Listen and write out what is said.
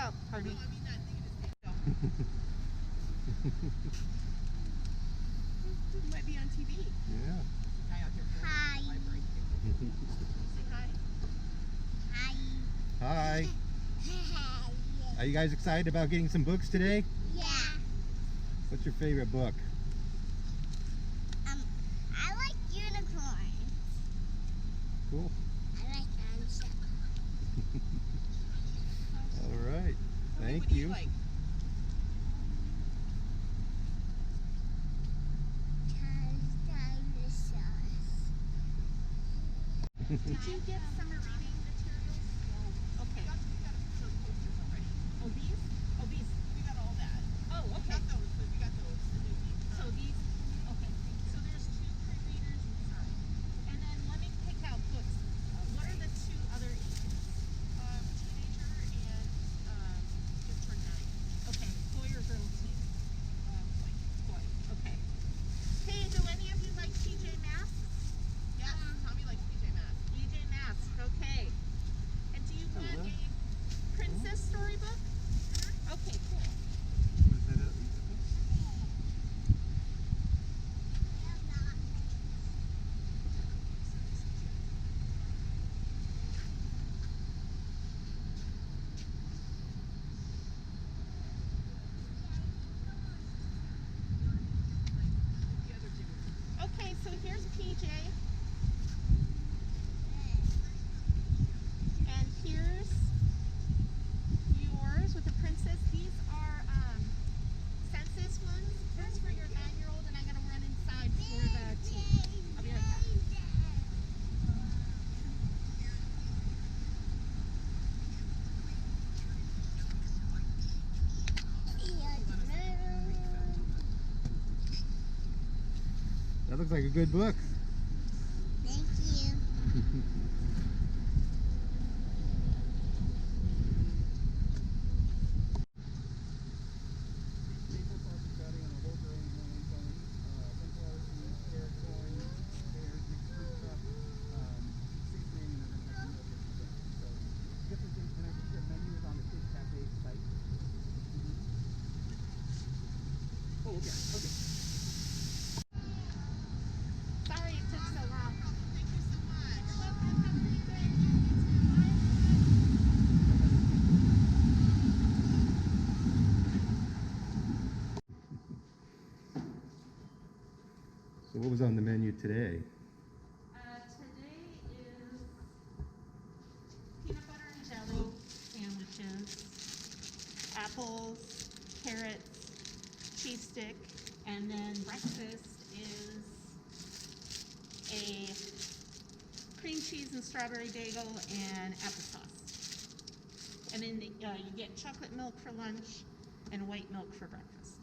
out, Harvey. You might be on TV. Yeah. Guy out here filming Hi. the library. Say hi. Hi. Are you guys excited about getting some books today? Yeah. What's your favorite book? I like unicorns. Cool. I like Ansa. All right. Harvey, Thank what do you. like? Did you get summer reading materials? No. Okay. We got some posters already. Oh, these? Oh, these. We got all that. Oh, okay. We got those, but we got those. So these, okay. So there's 2 pre-readers. Sorry. And then let me pick out books. What are the 2 other ages? Teenager and just turned 9. Okay. Boy or girl teen? Boy. Okay. Hey, do any of you like PJ Masks? Yes, Tommy likes PJ Masks. PJ Masks, okay. And do you want Hello. a princess storybook? Okay, cool. Okay, so here's PJ. And here's yours with the princess. These are census ones. That's for your 9-year-old, and I gotta run inside for the teen. I'll be right back. That looks like a good book. Thank you. Oh, okay. Sorry it took so long. Thank you so much. You're welcome. Have a great day. So what was on the menu today? Today is peanut butter and jelly sandwiches, apples, carrots, cheese stick, and then breakfast is a cream cheese and strawberry bagel and applesauce. And then you get chocolate milk for lunch and white milk for breakfast.